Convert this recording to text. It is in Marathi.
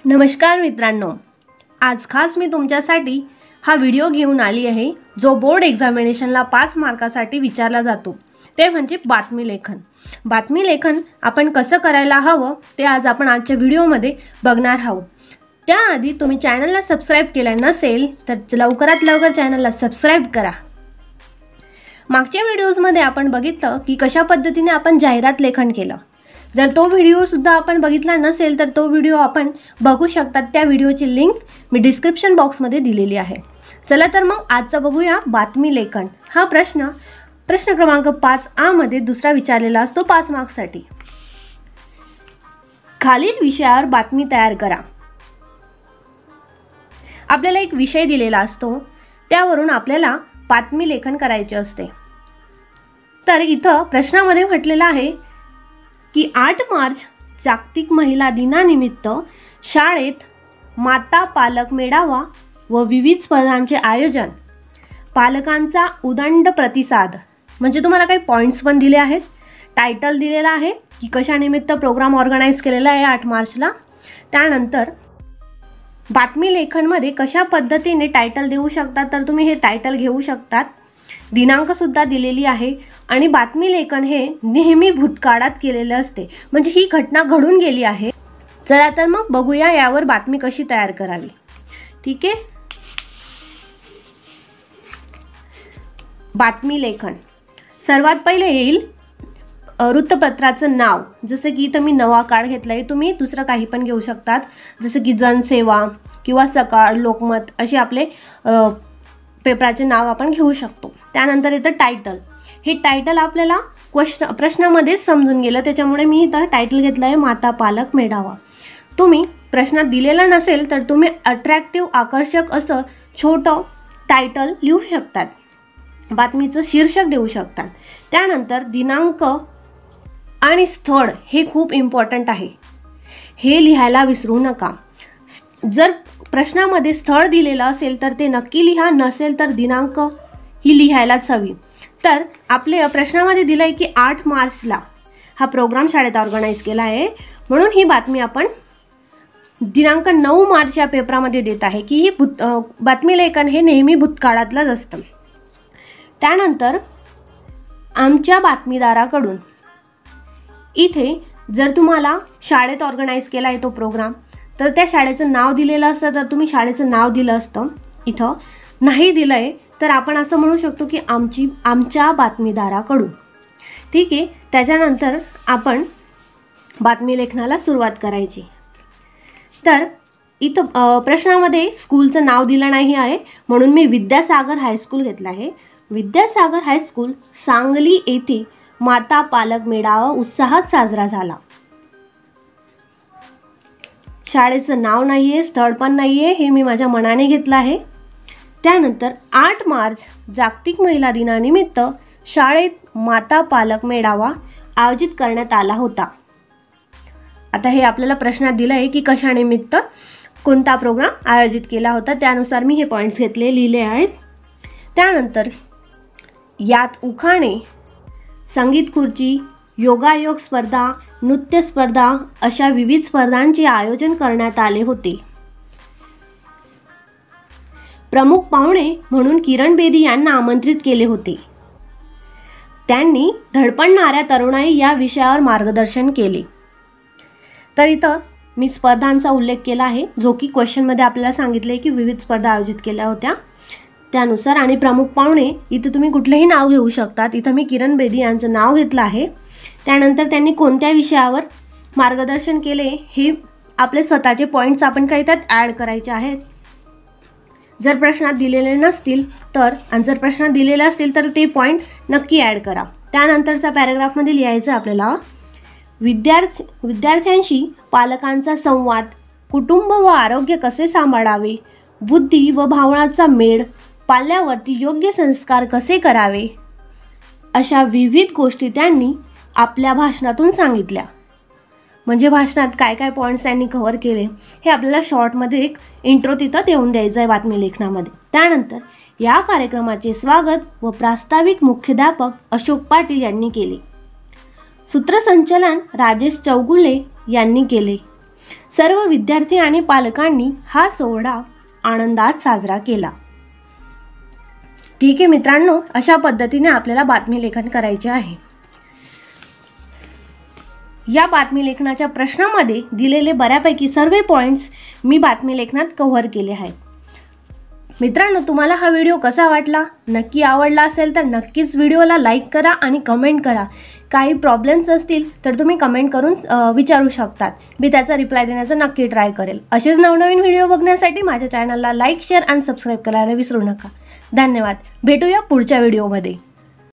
नमस्कार मित्रांनो, आज खास मी तुमच्यासाठी हा व्हिडिओ घेऊन आली आहे जो बोर्ड एक्झामिनेशनला 5 मार्कासाठी विचारला जातो, ते म्हणजे बातमी लेखन। बातमी लेखन आपण कसं करायला हवं ते आज आपण आजच्या व्हिडिओमध्ये बघणार आहोत। त्याआधी तुम्ही चॅनलला सबस्क्राइब केलं नसेल तर लवकरात लवकर चॅनलला सबस्क्राइब करा। मागच्या व्हिडिओजमध्ये आपण बघितलं की कशा पद्धतीने आपण जाहिरात लेखन केलं। जर तो व्हिडिओ सुद्धा आपण बघितला नसेल तर तो व्हिडिओ आपण बघू शकता। त्या व्हिडिओची लिंक मी डिस्क्रिप्शन बॉक्समध्ये दिलेली आहे। चला तर मग आजचा बघूया बातमी लेखन। हा प्रश्न क्रमांक 5A मध्ये दुसरा विचारलेला असतो 5 मार्क्ससाठी। खालील विषयावर बातमी तयार करा। आपल्याला एक विषय दिलेला असतो, त्यावरून आपल्याला बातमी लेखन करायचे असते। तर इथं प्रश्नामध्ये म्हटलेलं आहे की 8 मार्च जागतिक महिला दिनानिमित्त शाळेत माता पालक मेळावा व विविध स्पर्धांचे आयोजन, पालकांचा उदंड प्रतिसाद। म्हणजे तुम्हाला काही पॉइंट्स पण दिले आहेत, टायटल दिलेला आहे की कशानिमित्त प्रोग्राम ऑर्गनाइज केलेला आहे 8 मार्चला। त्यानंतर बातमी लेखनमध्ये कशा पद्धतीने टायटल देऊ शकतात तर तुम्ही हे टायटल घेऊ शकतात। दिनांक सुद्धा दिलेली आहे आणि बातमी लेखन हे नेहमी भूतकाळात केलेले असते, म्हणजे ही घटना घडून गेली आहे। चला तर मग बघूया यावर बातमी कशी तयार करावी। ठीक आहे, बातमी लेखन सर्वात पहिले येईल वृत्तपत्राचं नाव। जसं की इथं मी नवा काळ घेतलाय, तुम्ही दुसरं काही पण घेऊ शकतात, जसं की जनसेवा किंवा सकाळ, लोकमत असे आपले पेपराचे नाव आपण घेऊ शकतो। त्यानंतर इथं टायटल, हे टायटल आपल्याला प्रश्नामध्येच समजून गेलं, त्याच्यामुळे मी इथं टायटल घेतलं आहे माता पालक मेळावा। तुम्ही प्रश्नात दिलेला नसेल तर तुम्ही अट्रॅक्टिव्ह आकर्षक असं छोटं टायटल लिहू शकतात, बातमीचं शीर्षक देऊ शकतात। त्यानंतर दिनांक आणि स्थळ हे खूप इम्पॉर्टंट आहे, हे लिहायला विसरू नका। जर प्रश्नामध्ये स्थळ दिलेलं असेल तर ते नक्की लिहा, नसेल तर दिनांक ही लिहायलाच हवी। तर आपले प्रश्नामध्ये दिलं आहे की 8 मार्चला हा प्रोग्राम शाळेत ऑर्गनाइज केला आहे, म्हणून ही बातमी आपण दिनांक 9 मार्च या पेपरामध्ये देत आहे की ही बातमी लेखन हे नेहमी भूतकाळातलंच असतं। त्यानंतर आमच्या बातमीदाराकडून, इथे जर तुम्हाला शाळेत ऑर्गनाइज केला आहे तो प्रोग्राम तर त्या शाळेचं नाव दिलेलं असतं तर तुम्ही शाळेचं नाव दिलं असतं। इथं नाही दिलं आहे तर आपण असं म्हणू शकतो की आमच्या बातमीदाराकडून। ठीक आहे, त्याच्यानंतर आपण बातमी लेखनाला सुरुवात करायची। तर इथं प्रश्नामध्ये स्कूलचं नाव दिलं नाही आहे, म्हणून मी विद्यासागर हायस्कूल घेतलं आहे। विद्यासागर हायस्कूल सांगली येथे माता पालक मेळावा उत्साहात साजरा झाला। शाळेचं नाव नाही आहे, स्थळ पण नाही आहे, हे मी माझ्या मनाने घेतलं आहे। त्यानंतर 8 मार्च जागतिक महिला दिनानिमित्त शाळेत माता पालक मेळावा आयोजित करण्यात आला होता। आता हे आपल्याला प्रश्नात दिलं आहे की कशानिमित्त कोणता प्रोग्राम आयोजित केला होता, त्यानुसार मी हे पॉइंट्स घेतले लिहिले आहेत। त्यानंतर यात उखाणे, संगीत खुर्ची, योगायोग स्पर्धा, नृत्य स्पर्धा अशा विविध स्पर्धांचे आयोजन करण्यात आले होते। प्रमुख पाहुणे म्हणून किरण बेदी यांना आमंत्रित केले होते। त्यांनी धडपडणाऱ्या तरुणाई या विषयावर मार्गदर्शन केले। तर इथं मी स्पर्धांचा उल्लेख केला आहे, जो की क्वेश्चनमध्ये आपल्याला सांगितले की विविध स्पर्धा आयोजित केल्या होत्या त्यानुसार। आणि प्रमुख पाहुणे इथं तुम्ही कुठलेही नाव घेऊ शकतात, इथं मी किरण बेदी यांचं नाव घेतलं आहे। त्यानंतर त्यांनी कोणत्या विषयावर मार्गदर्शन केले हे आपले स्वतःचे पॉईंट्स आपण काही त्यात ॲड करायचे आहेत। जर प्रश्नात दिलेले नसतील तर, आणि जर प्रश्नात दिलेले असतील तर ते पॉईंट नक्की ॲड करा। त्यानंतरच्या पॅराग्राफमध्ये लिहायचं आपल्याला विद्यार्थ्यांशी पालकांचा संवाद, कुटुंब व आरोग्य कसे सांभाळावे, बुद्धी व भावनाचा मेळ, पाल्यावरती योग्य संस्कार कसे करावे, अशा विविध गोष्टी त्यांनी आपल्या भाषणातून सांगितल्या। म्हणजे भाषणात काय काय पॉईंट्स त्यांनी कव्हर केले हे आपल्याला शॉर्टमध्ये एक इंट्रो तिथं देऊन द्यायचं आहे बातमी लेखनामध्ये। त्यानंतर या कार्यक्रमाचे स्वागत व प्रास्ताविक मुख्याध्यापक अशोक पाटील यांनी केले। सूत्रसंचालन राजेश चौगुले यांनी केले। सर्व विद्यार्थी आणि पालकांनी हा सोहळा आनंदात साजरा केला. ठीक आहे मित्रांनो, अशा पद्धतीने आपल्याला बातमी लेखन करायचे आहे. या बातमी लेखनाच्या प्रश्नामध्ये दिलेले बऱ्यापैकी सर्व पॉईंट्स मी बातमी लेखनात कव्हर केले आहेत. मित्रांनो, तुम्हाला हा व्हिडिओ कसा वाटला? नक्की आवडला असेल तर नक्कीच व्हिडिओला लाईक करा आणि कमेंट करा. काही प्रॉब्लेम्स असतील तर तुम्ही कमेंट करून विचारू शकतात. मी त्याचा रिप्लाय देण्याचा नक्की ट्राय करेल. असेच नवनवीन व्हिडिओ बघण्यासाठी माझ्या चॅनलला लाईक, शेअर आणि सबस्क्राईब करायला विसरू नका. धन्यवाद. भेटूया पुढच्या व्हिडिओमध्ये.